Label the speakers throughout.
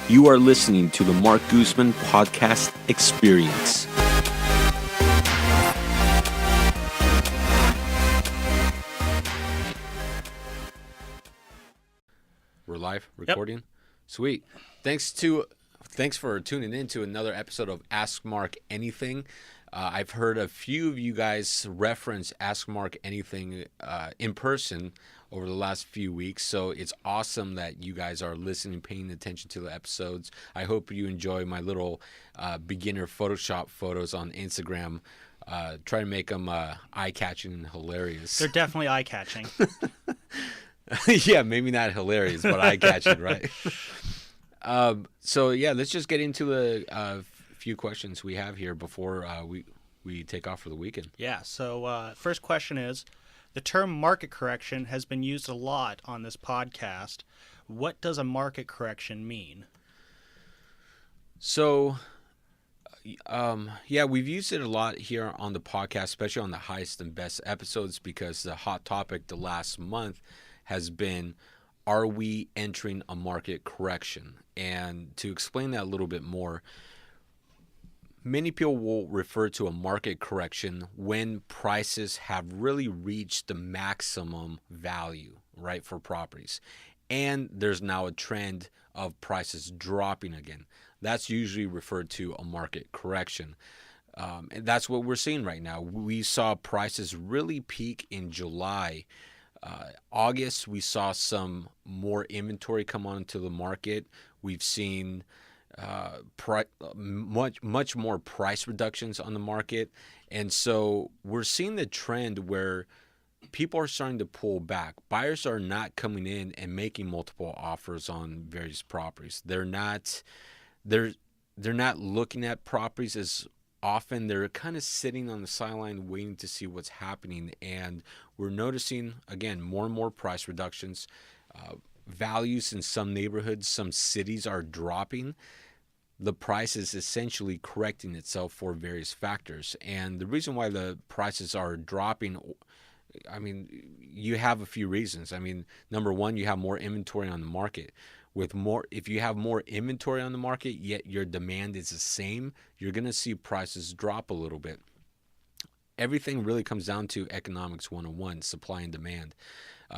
Speaker 1: You are listening to the Marc Guzman podcast experience.
Speaker 2: We're live recording. Yep. Sweet. Thanks for tuning in to another episode of Ask Marc Anything. I've heard a few of you guys reference Ask Marc Anything in person over the last few weeks, so it's awesome that you guys are listening, paying attention to the episodes. I hope you enjoy my little beginner Photoshop photos on Instagram. Try to make them eye-catching and hilarious.
Speaker 3: They're definitely eye-catching.
Speaker 2: Yeah, maybe not hilarious, but eye-catching, right? So yeah, let's just get into the few questions we have here before we take off for the weekend.
Speaker 3: Yeah, so first question is, the term market correction has been used a lot on this podcast. What does a market correction mean?
Speaker 2: So, yeah, we've used it a lot here on the podcast, especially on the highest and best episodes, because the hot topic the last month has been, are we entering a market correction? And to explain that a little bit more, many people will refer to a market correction when prices have really reached the maximum value, right, for properties. And there's now a trend of prices dropping again. That's usually referred to a market correction. And that's what we're seeing right now. We saw prices really peak in July. August, we saw some more inventory come onto the market. We've seen much more price reductions on the market. And so we're seeing the trend where people are starting to pull back. Buyers are not coming in and making multiple offers on various properties. They're not looking at properties as often. They're kind of sitting on the sideline waiting to see what's happening. And we're noticing, again, more and more price reductions. Values in some neighborhoods, some cities are dropping. The price is essentially correcting itself for various factors. And the reason why the prices are dropping, I mean, you have a few reasons. I mean, number one, you have more inventory on the market. If you have more inventory on the market, yet your demand is the same, you're going to see prices drop a little bit. Everything really comes down to economics 101, supply and demand.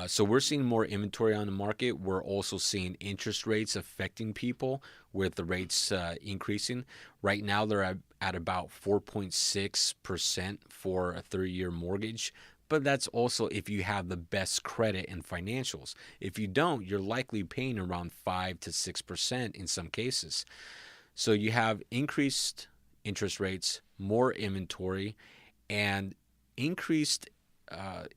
Speaker 2: So we're seeing more inventory on the market. We're also seeing interest rates affecting people with the rates increasing. Right now, they're at about 4.6% for a 30-year mortgage. But that's also if you have the best credit and financials. If you don't, you're likely paying around 5 to 6% in some cases. So you have increased interest rates, more inventory, and increased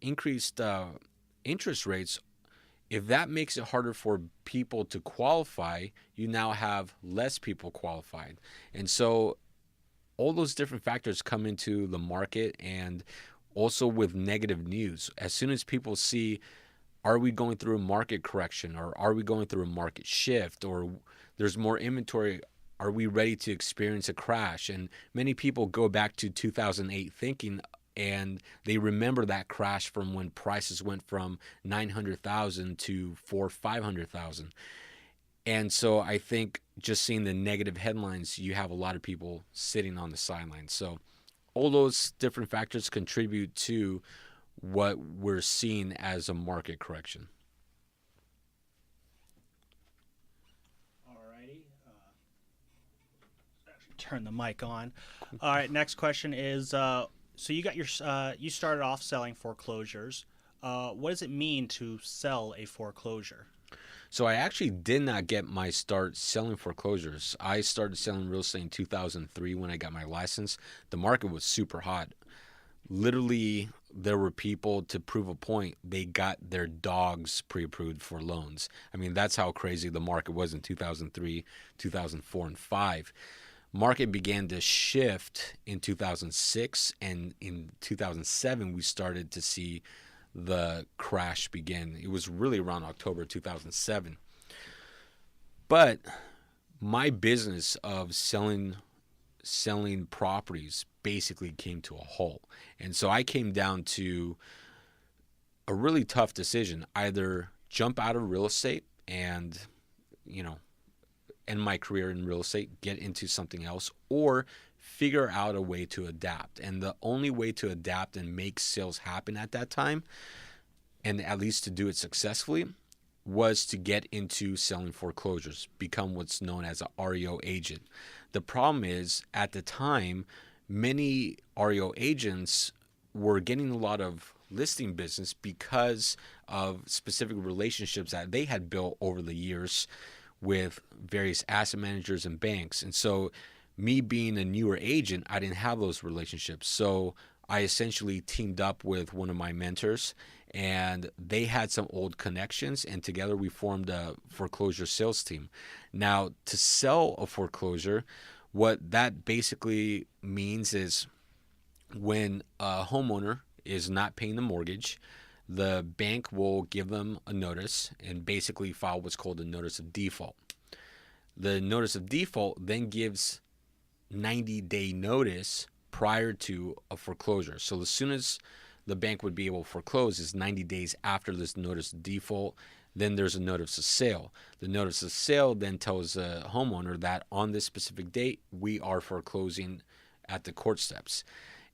Speaker 2: interest rates. If that makes it harder for people to qualify, you now have less people qualified. And so all those different factors come into the market, and also with negative news. As soon as people see, are we going through a market correction, or are we going through a market shift, or there's more inventory, are we ready to experience a crash? And many people go back to 2008 thinking, and they remember that crash from when prices went from $900,000 to $500,000. And so I think just seeing the negative headlines, you have a lot of people sitting on the sidelines. So all those different factors contribute to what we're seeing as a market correction.
Speaker 3: Alrighty. Turn the mic on. All right, next question is, so you got you started off selling foreclosures. What does it mean to sell a foreclosure?
Speaker 2: So I actually did not get my start selling foreclosures. I started selling real estate in 2003 when I got my license. The market was super hot. Literally, there were people, to prove a point, they got their dogs pre-approved for loans. I mean, that's how crazy the market was in 2003, 2004, and 2005. Market began to shift in 2006, and in 2007, we started to see the crash begin. It was really around October 2007. But my business of selling properties basically came to a halt. And so I came down to a really tough decision: either jump out of real estate and, end my career in real estate, get into something else, or figure out a way to adapt. And the only way to adapt and make sales happen at that time, and at least to do it successfully, was to get into selling foreclosures, become what's known as an REO agent. The problem is, at the time, many REO agents were getting a lot of listing business because of specific relationships that they had built over the years with various asset managers and banks. And so me being a newer agent, I didn't have those relationships. So I essentially teamed up with one of my mentors, and they had some old connections, and together we formed a foreclosure sales team. Now, to sell a foreclosure, what that basically means is when a homeowner is not paying the mortgage, the bank will give them a notice and basically file what's called a notice of default. The notice of default then gives 90-day notice prior to a foreclosure. So as soon as the bank would be able to foreclose is 90 days after this notice of default. Then there's a notice of sale. The notice of sale then tells the homeowner that on this specific date, we are foreclosing at the court steps.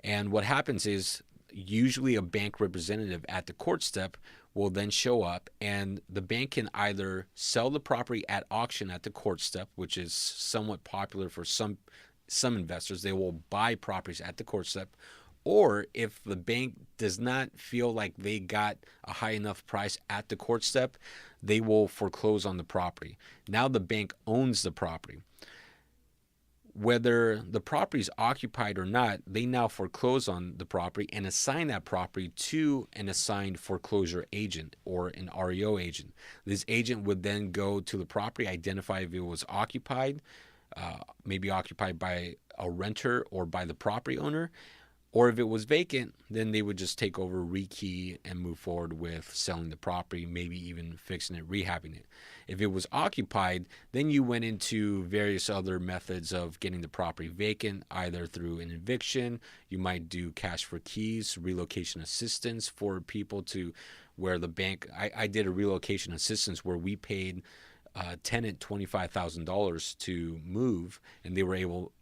Speaker 2: And what happens is usually a bank representative at the court step will then show up, and the bank can either sell the property at auction at the court step, which is somewhat popular for some investors. They will buy properties at the court step. Or if the bank does not feel like they got a high enough price at the court step, they will foreclose on the property. Now the bank owns the property. Whether the property is occupied or not, they now foreclose on the property and assign that property to an assigned foreclosure agent or an REO agent. This agent would then go to the property, identify if it was occupied, maybe occupied by a renter or by the property owner. Or if it was vacant, then they would just take over, rekey, and move forward with selling the property, maybe even fixing it, rehabbing it. If it was occupied, then you went into various other methods of getting the property vacant, either through an eviction. You might do cash for keys, relocation assistance for people to where the bank. I did a relocation assistance where we paid tenant $25,000 to move, and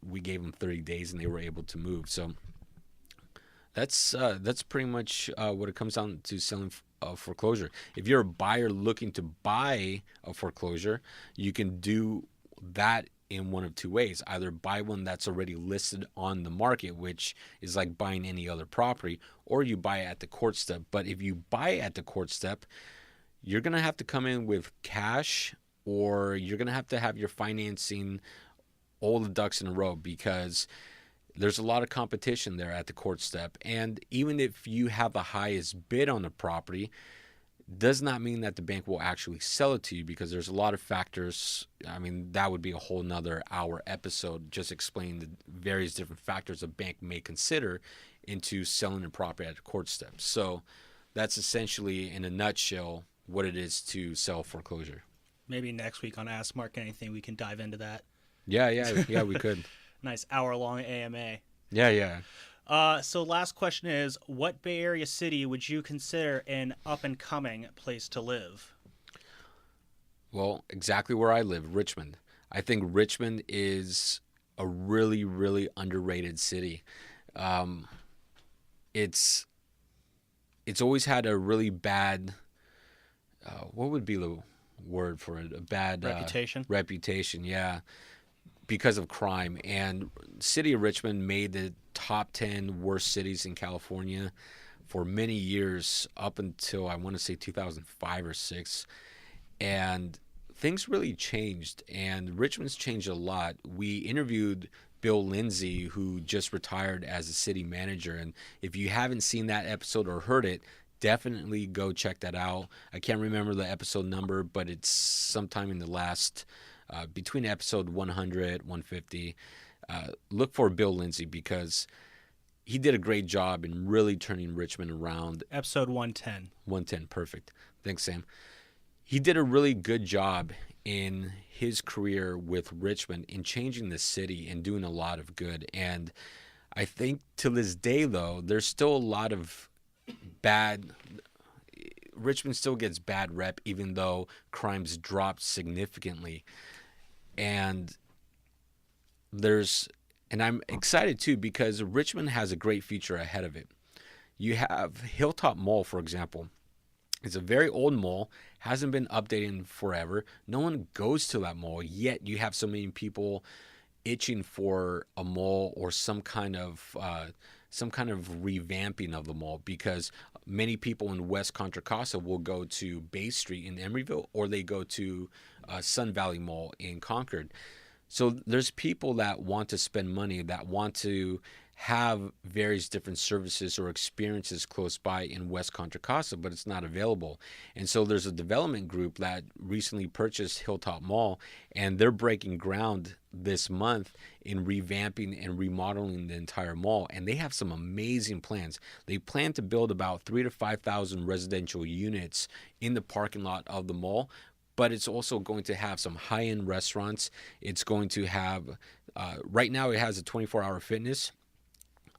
Speaker 2: we gave them 30 days and they were able to move. So that's pretty much what it comes down to selling a foreclosure. If you're a buyer looking to buy a foreclosure, you can do that in one of two ways. Either buy one that's already listed on the market, which is like buying any other property, or you buy it at the court step. But if you buy it at the court step, you're going to have to come in with cash, or you're going to have your financing, all the ducks in a row, because there's a lot of competition there at the court step. And even if you have the highest bid on the property, does not mean that the bank will actually sell it to you, because there's a lot of factors. I mean, that would be a whole nother hour episode, just explaining the various different factors a bank may consider into selling a property at the court step. So that's essentially, in a nutshell, what it is to sell foreclosure.
Speaker 3: Maybe next week on Ask Marc Anything, we can dive into that.
Speaker 2: Yeah, we could.
Speaker 3: Nice hour-long AMA.
Speaker 2: Yeah.
Speaker 3: So last question is, what Bay Area city would you consider an up-and-coming place to live?
Speaker 2: Well, exactly where I live, Richmond. I think Richmond is a really, really underrated city. It's always had a really bad, what would be the word for it? A bad reputation, yeah, because of crime. And city of Richmond made the top 10 worst cities in California for many years, up until I want to say 2005 or 6. And things really changed, and Richmond's changed a lot. We interviewed Bill Lindsay, who just retired as a city manager. And if you haven't seen that episode or heard it, definitely go check that out. I can't remember the episode number, but it's sometime in the last between episode 100, 150. Look for Bill Lindsay, because he did a great job in really turning Richmond around.
Speaker 3: Episode 110.
Speaker 2: 110, perfect. Thanks, Sam. He did a really good job in his career with Richmond in changing the city and doing a lot of good. And I think to this day, though, there's still a lot of bad. Richmond still gets bad rep, even though crime's dropped significantly. And I'm excited too because Richmond has a great future ahead of it. You have Hilltop Mall, for example. It's a very old mall, hasn't been updated in forever. No one goes to that mall, yet you have so many people itching for a mall or some kind of revamping of the mall, because many people in West Contra Costa will go to Bay Street in Emeryville, or they go to Sun Valley Mall in Concord. So there's people that want to spend money, that want to have various different services or experiences close by in West Contra Costa, but it's not available. And so there's a development group that recently purchased Hilltop Mall, and they're breaking ground this month in revamping and remodeling the entire mall. And they have some amazing plans. They plan to build about 3,000 to 5,000 residential units in the parking lot of the mall. But it's also going to have some high-end restaurants. It's going to have, right now it has a 24-hour fitness.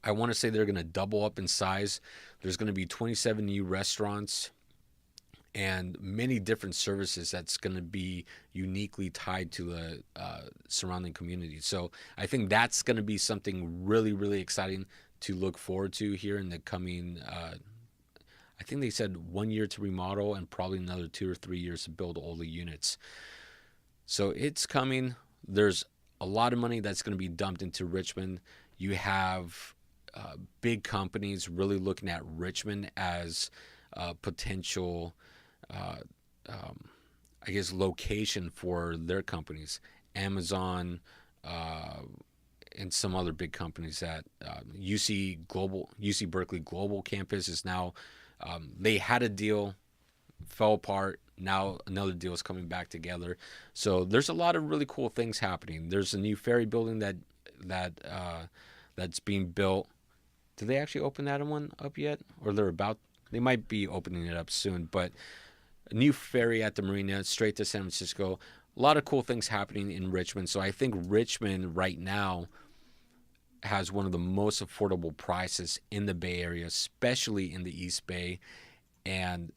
Speaker 2: I want to say they're going to double up in size. There's going to be 27 new restaurants and many different services that's going to be uniquely tied to the surrounding community. So I think that's going to be something really, really exciting to look forward to here in the coming, I think they said 1 year to remodel and probably another 2 or 3 years to build all the units. So it's coming. There's a lot of money that's going to be dumped into Richmond. You have big companies really looking at Richmond as a potential, location for their companies. Amazon and some other big companies that UC Berkeley Global Campus is now, they had a deal, fell apart. Now another deal is coming back together. So there's a lot of really cool things happening. There's a new ferry building that's being built. Did they actually open that one up yet? Or they might be opening it up soon. But a new ferry at the marina, straight to San Francisco. A lot of cool things happening in Richmond. So I think Richmond right now has one of the most affordable prices in the Bay Area, especially in the East Bay. And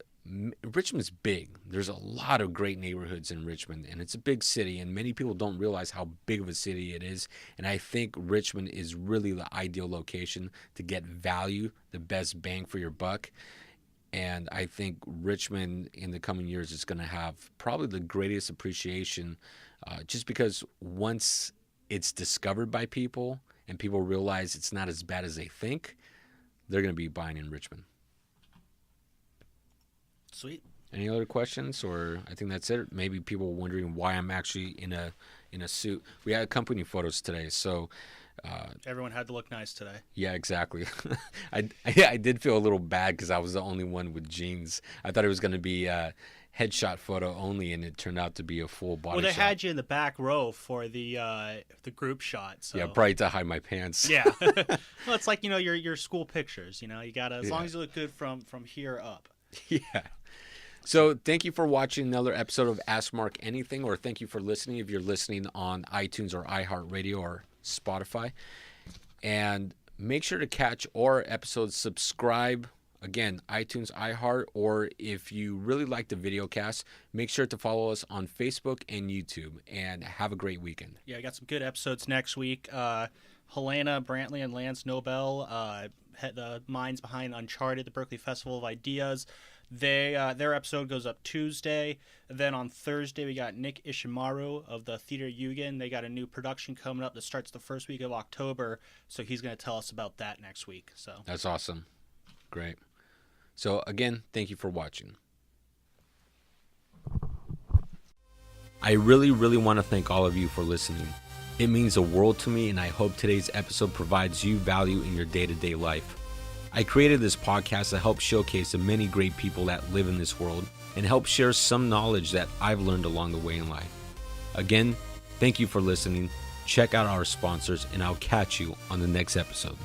Speaker 2: Richmond's big. There's a lot of great neighborhoods in Richmond, and it's a big city, and many people don't realize how big of a city it is. And I think Richmond is really the ideal location to get value, the best bang for your buck. And I think Richmond in the coming years is going to have probably the greatest appreciation, just because once it's discovered by people and people realize it's not as bad as they think, they're going to be buying in Richmond.
Speaker 3: Sweet.
Speaker 2: Any other questions? Or I think that's it. Maybe people wondering why I'm actually in a suit. We had company photos today, so
Speaker 3: Everyone had to look nice today.
Speaker 2: Yeah, exactly. I did feel a little bad because I was the only one with jeans. I thought it was going to be a headshot photo only, and it turned out to be a full body shot.
Speaker 3: Well, they had you in the back row for the group shot. So.
Speaker 2: Yeah, probably to hide my pants.
Speaker 3: Yeah. Well, it's like, your school pictures. You gotta, as long as you look good from here up.
Speaker 2: Yeah. So thank you for watching another episode of Ask Mark Anything, or thank you for listening if you're listening on iTunes or iHeartRadio or Spotify. And make sure to catch our episodes. Subscribe. Again, iTunes, iHeart, or if you really like the video cast, make sure to follow us on Facebook and YouTube. And have a great weekend.
Speaker 3: Yeah, I got some good episodes next week. Helena Brantley and Lance Nobel, the minds behind Uncharted, the Berkeley Festival of Ideas. Their episode goes up Tuesday. Then on Thursday, we got Nick Ishimaru of the Theater Yugen. They got a new production coming up that starts the first week of October. So he's going to tell us about that next week. So
Speaker 2: that's awesome. Great. So again, thank you for watching. I really, really want to thank all of you for listening. It means the world to me, and I hope today's episode provides you value in your day-to-day life. I created this podcast to help showcase the many great people that live in this world and help share some knowledge that I've learned along the way in life. Again, thank you for listening. Check out our sponsors, and I'll catch you on the next episode.